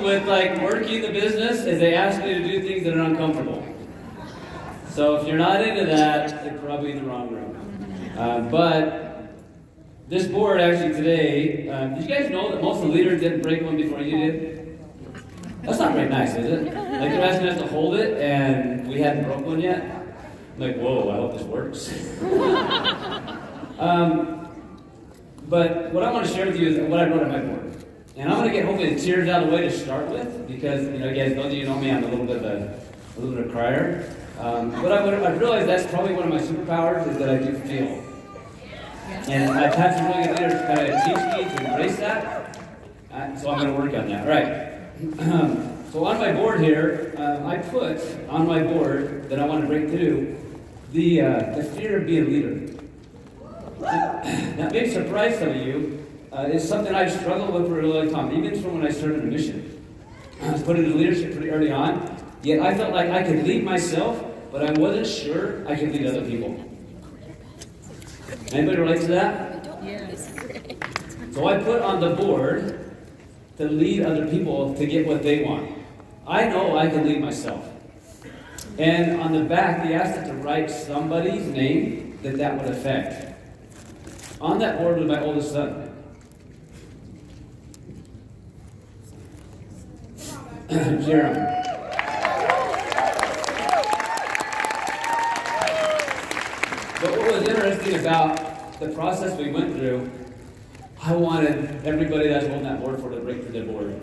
with like working the business is they ask you to do things that are uncomfortable. So if you're not into that, you're probably in the wrong room. But this board actually today, did you guys know that most of the leaders didn't break one before you did? That's not very nice, is it? Like they're asking us to hold it and we hadn't broke one yet. I'm like, whoa, I hope this works. But what I want to share with you is what I wrote on my board. And I'm going to get hopefully the tears out of the way to start with, because you guys, those of you who know me, I'm a little bit of a crier. But I realized that's probably one of my superpowers is that I do feel. And I've had some really good leaders kind of teach me to embrace that. So I'm going to work on that. All right. So on my board here, I put on my board that I want to break through the fear of being a leader. That may surprise some of you. It's something I've struggled with for a really long time, even from when I started a mission. I was put into leadership pretty early on, yet I felt like I could lead myself, but I wasn't sure I could lead other people. Anybody relate to that? Yes. So I put on the board to lead other people to get what they want. I know I can lead myself. And on the back, they asked us to write somebody's name that would affect. On that board was my oldest son. Jeremy. But what was interesting about the process we went through, I wanted everybody that's holding that board for to break through their board.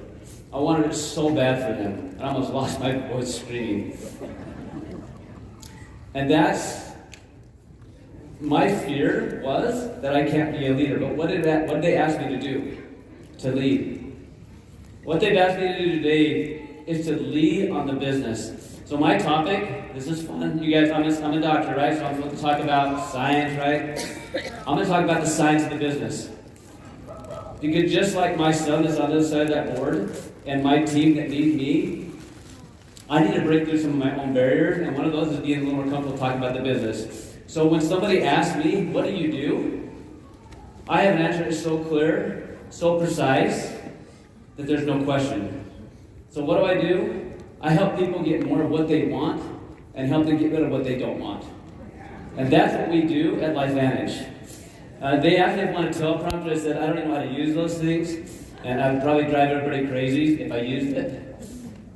I wanted it so bad for them. I almost lost my voice screaming. And that's my fear was that I can't be a leader. But what did they ask me to do? To lead. What they've asked me to do today is to lead on the business. So my topic, this is fun. You guys, I'm a doctor, right? So I'm going to talk about science, right? I'm going to talk about the science of the business. Because just like my son is on the other side of that board, and my team that needs me, I need to break through some of my own barriers, and one of those is being a little more comfortable talking about the business. So when somebody asks me, what do? I have an answer that's so clear, so precise, that there's no question. So what do? I help people get more of what they want and help them get rid of what they don't want. And that's what we do at LifeVantage. They asked me if I wanted a teleprompter. I said, I don't even know how to use those things, and I'd probably drive everybody crazy if I used it.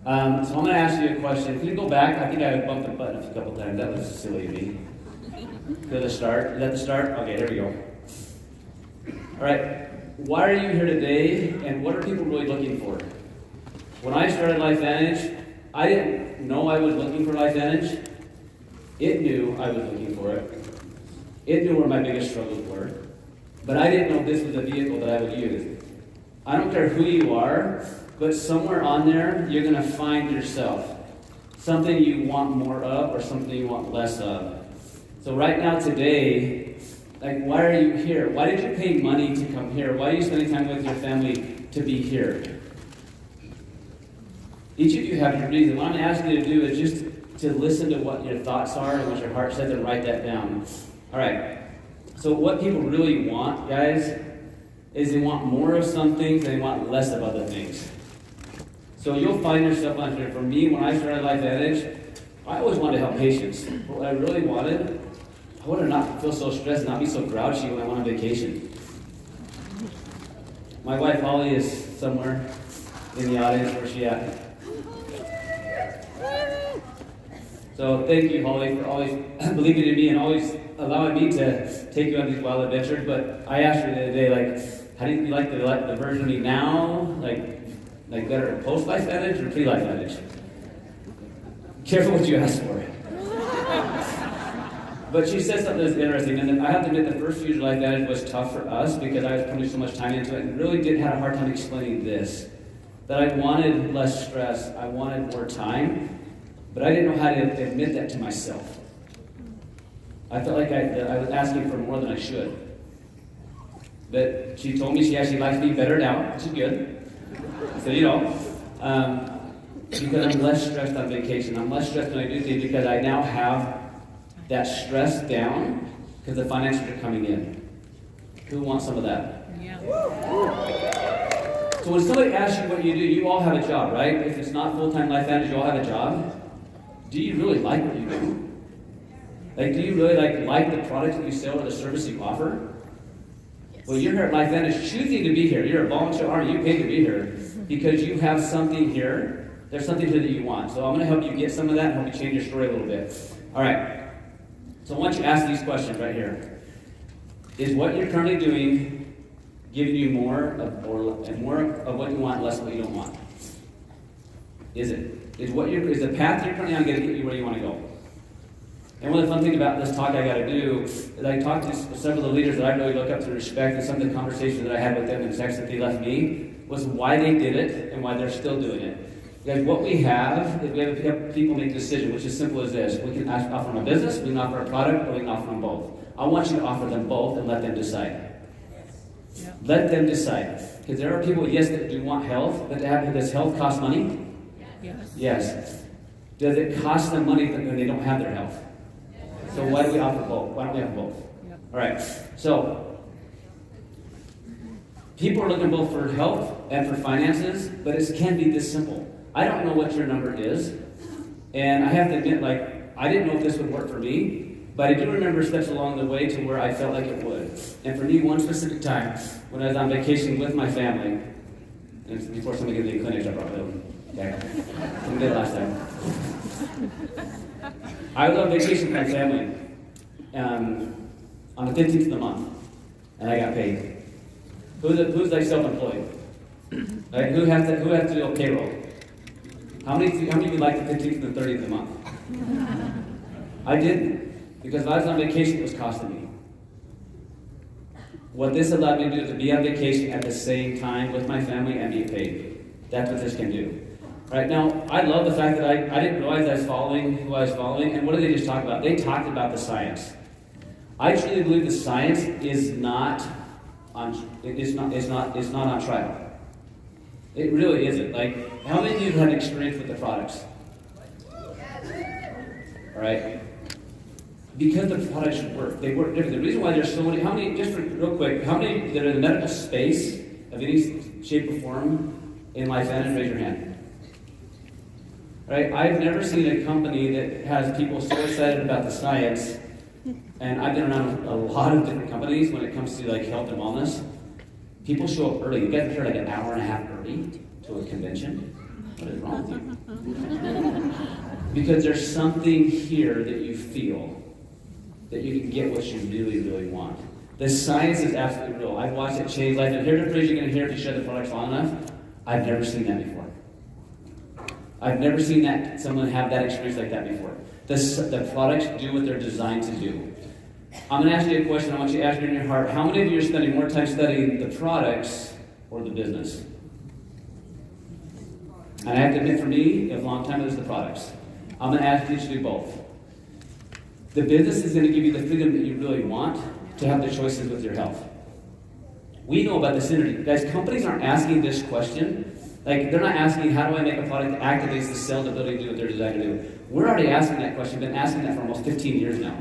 So I'm going to ask you a question. Can you go back? I think I bumped the button a couple times. That was silly of me. To the start. Is that the start? Okay, there we go. All right. Why are you here today, and what are people really looking for? When I started LifeVantage, I didn't know I was looking for LifeVantage. It knew I was looking for it. It knew where my biggest struggles were. But I didn't know this was a vehicle that I would use. I don't care who you are, but somewhere on there, you're going to find yourself. Something you want more of or something you want less of. So right now, today, like, why are you here? Why did you pay money to come here? Why are you spending time with your family to be here? Each of you have your reason. What I'm asking you to do is just to listen to what your thoughts are and what your heart says and write that down. All right. So what people really want, guys, is they want more of some things and they want less of other things. So you'll find yourself on here. For me, when I started LifeVantage, I always wanted to help patients. But what I really wanted, I wanted to not feel so stressed, not be so grouchy when I went on vacation. My wife Holly is somewhere in the audience. Where's she at? So thank you, Holly, for always believing in me and always allowing me to take you on these wild adventures. But I asked her the other day, like, how do you like the version of me now? Like better post-LifeVantage or pre-LifeVantage? Careful what you ask for. But she said something that's interesting, and I have to admit the first few LifeVantage was tough for us because I was putting so much time into it and really had a hard time explaining this. That I wanted less stress, I wanted more time, but I didn't know how to admit that to myself. I felt like I was asking for more than I should. But she told me she actually likes me better now, which is good. So, because I'm less stressed on vacation. I'm less stressed when I do things because I now have that stress down because the finances are coming in. Who wants some of that? Yeah. So So when somebody asks you what you do, you all have a job, right? If it's not full-time LifeVantage, you all have a job. Do you really like what you do? Like, do you really like the product that you sell or the service you offer? Yes. Well, you're here at LifeVantage choosing to be here. You're a volunteer army. You paid to be here because you have something here. There's something here that you want. So I'm going to help you get some of that and help you change your story a little bit. All right. So I want you to ask these questions right here. Is what you're currently doing giving you more of what you want, less of what you don't want? Is it? Is the path you're currently on going to get you where you want to go? And one of the fun things about this talk I got to do is I talked to several of the leaders that I really look up to respect, and some of the conversations that I had with them and texts that they left me was why they did it and why they're still doing it. Because what we have is we have people make a decision, which is simple as this. We can offer them a business, we can offer a product, or we can offer them both. I want you to offer them both and let them decide. Yep. Let them decide. Because there are people, yes, that do want health, but does health cost money? Yes. Yes. Does it cost them money when they don't have their health? Yes. So why do we offer both? Why don't we have both? Yep. All right. So people are looking both for health and for finances, but it can be this simple. I don't know what your number is, and I have to admit, I didn't know if this would work for me, but I do remember steps along the way to where I felt like it would. And for me, one specific time, when I was on vacation with my family, and it's before somebody gave me a clinic, I brought them. Okay. Somebody did last time. I was on vacation with my family on the 15th of the month, and I got paid. Who's like self-employed? Right? Who has to do a payroll? How many of you like the 15th and the 30th of the month? I didn't, because if I was on vacation, it was costing me. What this allowed me to do is to be on vacation at the same time with my family and be paid. That's what this can do. Right now, I love the fact that I didn't realize I was following who I was following. And what did they just talk about? They talked about the science. I truly believe the science is not on trial. It really isn't. Like, how many of you have experience with the products? All right? Because the products work. They work different. The reason why there's so many, just real quick, how many that are in the medical space of any shape or form in LifeVantage, raise your hand. Right? I've never seen a company that has people so excited about the science, and I've been around a lot of different companies when it comes to health and wellness. People show up early. You guys are here an hour and a half early to a convention. What is wrong with you? Because there's something here that you feel that you can get what you really, really want. The science is absolutely real. I've watched it change life. And here's the phrase you're going to hear if you share the products long enough. I've never seen that before. I've never seen someone have that experience like that before. The products do what they're designed to do. I'm going to ask you a question. I want you to ask it in your heart. How many of you are spending more time studying the products or the business? And I have to admit, for me, a long time it was the products. I'm going to ask you to do both. The business is going to give you the freedom that you really want to have the choices with your health. We know about the synergy. Guys, companies aren't asking this question. They're not asking, how do I make a product that activates the cell the ability to do what they're designed to do? We're already asking that question. We've been asking that for almost 15 years now.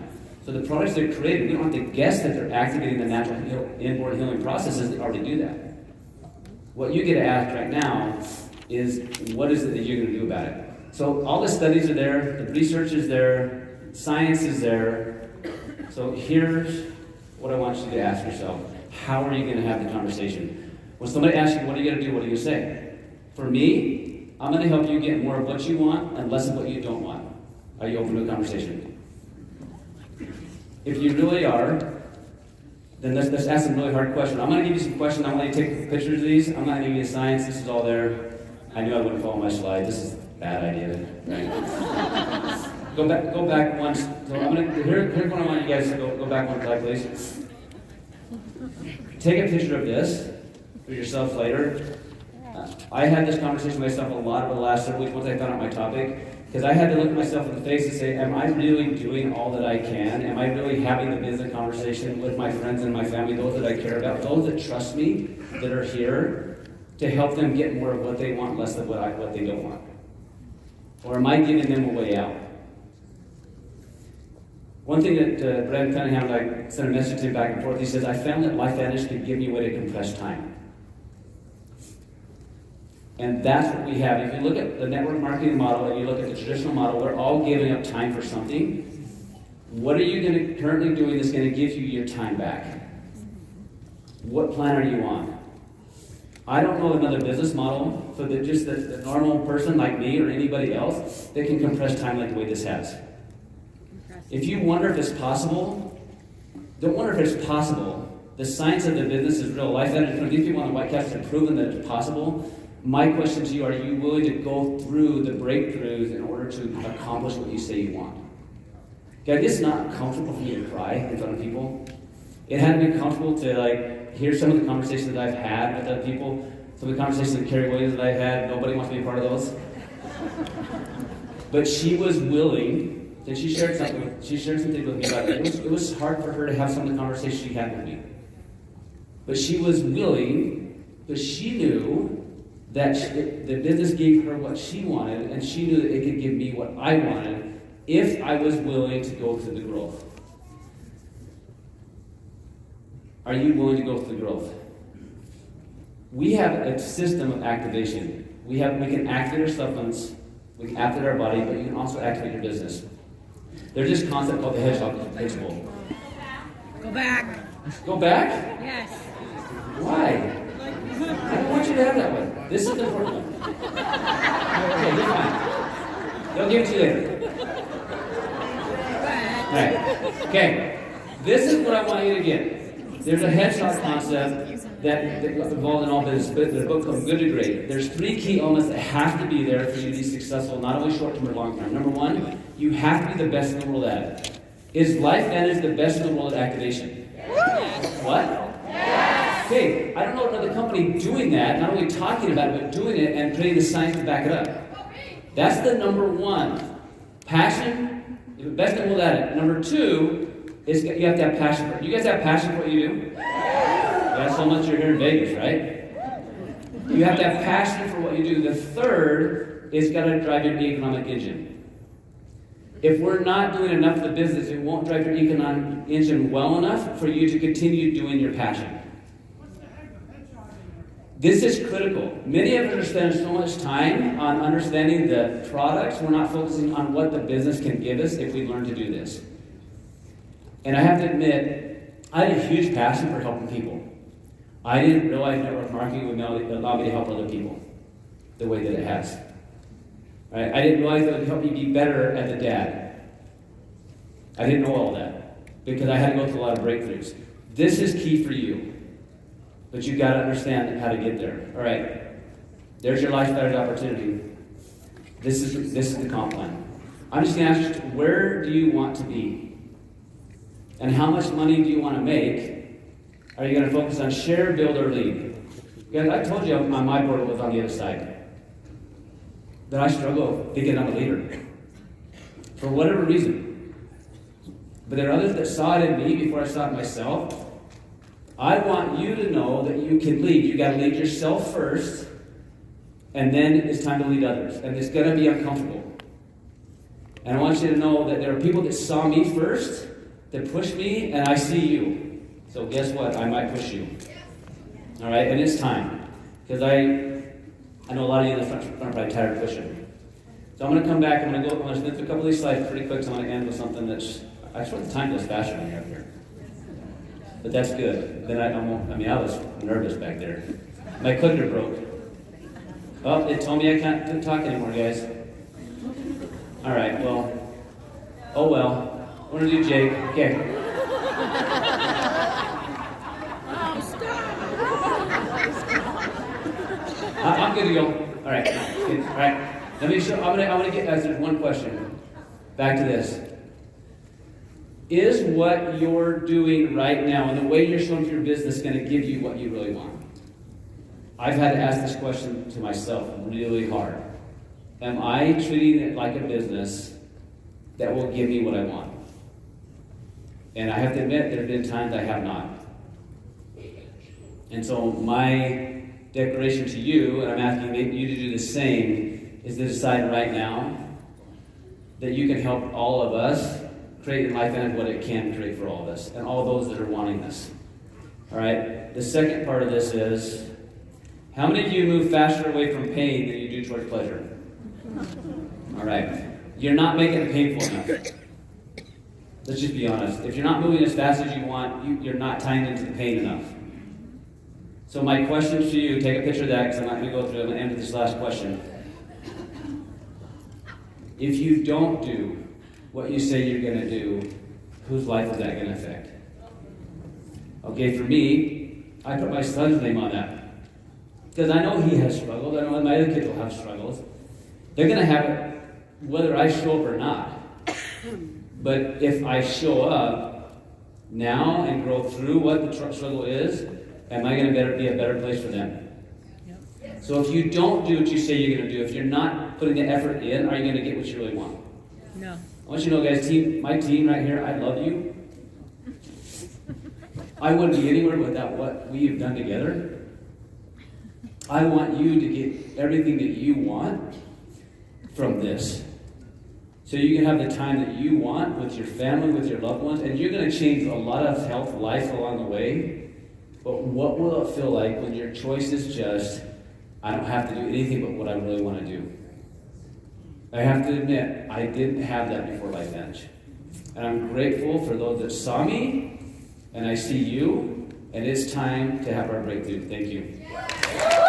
So the products they're created, we don't have to guess that they're activating the natural inborn healing processes. They already do that. What you get to ask right now is, what is it that you're going to do about it? So all the studies are there, the research is there, science is there. So here's what I want you to ask yourself. How are you going to have the conversation? When somebody asks you, what are you going to do, what do you say? For me, I'm going to help you get more of what you want and less of what you don't want. Are you open to a conversation? If you really are, then let's ask some really hard questions. I'm going to give you some questions. I want you to take pictures of these. I'm not giving you science. This is all there. I knew I wouldn't follow my slide. This is a bad idea. Right? Go back once. So here's what I want you guys to go back one slide, please. Take a picture of this for yourself later. I had this conversation with myself a lot over the last several weeks once I found out my topic, because I had to look myself in the face and say, am I really doing all that I can? Am I really having the business conversation with my friends and my family, those that I care about, those that trust me, that are here, to help them get more of what they want, less of what they don't want? Or am I giving them a way out? One thing that Brad Cunningham, I sent a message to him back and forth, he says, I found that LifeVantage could give me a way to compress time. And that's what we have. If you look at the network marketing model and you look at the traditional model, we're all giving up time for something. What are you currently doing that's going to give you your time back? What plan are you on? I don't know another business model for the normal person like me or anybody else that can compress time like the way this has. If you wonder if it's possible, don't wonder if it's possible. The science of the business is real life. And these people on the White Couch have proven that it's possible. My question to you, are you willing to go through the breakthroughs in order to accomplish what you say you want? Okay, it's not comfortable for me to cry in front of people. It hadn't been comfortable to hear some of the conversations that I've had with other people, some of the conversations that Carrie Williams that I've had. Nobody wants to be a part of those. But she was willing, and she shared something with me about it. It was hard for her to have some of the conversations she had with me. But she was willing, but she knew that the business gave her what she wanted, and she knew that it could give me what I wanted if I was willing to go through the growth. Are you willing to go through the growth? We have a system of activation. We can activate our supplements, we can activate our body, but you can also activate your business. There's this concept called the hedgehog principle. Go back. Go back? Yes. Why? I don't want you to have that one. This is the important one. Okay, you're fine. They'll give it to you later. Right. Okay. This is what I want you to get. There's a hedgehog concept that involved in all business. There's a book called Good to Great. There's 3 key elements that have to be there for you to be successful, not only short term or long term. Number 1, you have to be the best in the world at it. Is LifeVantage the best in the world at activation? Yes. What? Okay, I don't know another company doing that, not only talking about it, but doing it and creating the science to back it up. That's the number 1. Passion, you're the best in the world at it. Number 2 is you have to have passion for it. You guys have passion for what you do? That's so much you're here in Vegas, right? You have to have passion for what you do. The third is got to drive your economic engine. If we're not doing enough of the business, it won't drive your economic engine well enough for you to continue doing your passion. This is critical. Many of us are spending so much time on understanding the products, we're not focusing on what the business can give us if we learn to do this. And I have to admit, I had a huge passion for helping people. I didn't realize network marketing would allow me to help other people the way that it has. Right? I didn't realize that it would help me be better as a dad. I didn't know all that because I had to go through a lot of breakthroughs. This is key for you. But you've got to understand how to get there. All right. There's your LifeVantage opportunity. This is the comp plan. I'm just going to ask you, where do you want to be? And how much money do you want to make? Are you going to focus on share, build, or lead? Guys, I told you on my board it was on the other side. That I struggle thinking I'm a leader. For whatever reason. But there are others that saw it in me before I saw it in myself. I want you to know that you can lead. You got to lead yourself first, and then it's time to lead others. And it's going to be uncomfortable. And I want you to know that there are people that saw me first, that pushed me, and I see you. So guess what? I might push you. All right, and it's time, because I know a lot of you in the front are probably tired of pushing. So I'm going to come back. I'm going to spin through a couple of these slides pretty quick. So I'm going to end with something that's. I swear the time goes faster when you're up here. But that's good. Then I was nervous back there. My clicker broke. Oh, it told me I can't talk anymore, guys. All right, well. Oh, well. We're going to do Jake. Okay. Oh, stop! I'm good to go. All right. Good. All right. Let me show. I'm gonna get. There's one question. Back to this. Is what you're doing right now and the way you're showing for your business going to give you what you really want? I've had to ask this question to myself really hard. Am I treating it like a business that will give me what I want? And I have to admit, there have been times I have not. And so my declaration to you, and I'm asking you to do the same, is to decide right now that you can help all of us create in LifeVantage what it can create for all of us and all those that are wanting this. All right? The second part of this is, How many of you move faster away from pain than you do towards pleasure? All right. You're not making it painful enough. Let's just be honest. If you're not moving as fast as you want, you're not tying into the pain enough. So my question to you, take a picture of that because I'm not going to go through it. I'm going to end with this last question. If you don't do what you say you're going to do, whose life is that going to affect? Okay, for me, I put my son's name on that. Because I know he has struggles. I know my other kids will have struggles. They're going to have it whether I show up or not. But if I show up now and grow through what the struggle is, am I going to be a better place for them? Yep. So if you don't do what you say you're going to do, if you're not putting the effort in, are you going to get what you really want? No. I want you to know, guys, my team right here, I love you. I wouldn't be anywhere without what we have done together. I want you to get everything that you want from this. So you can have the time that you want with your family, with your loved ones, and you're going to change a lot of health, life along the way. But what will it feel like when your choice is just, I don't have to do anything but what I really want to do? I have to admit, I didn't have that before Life Bench. And I'm grateful for those that saw me, and I see you, and it's time to have our breakthrough. Thank you.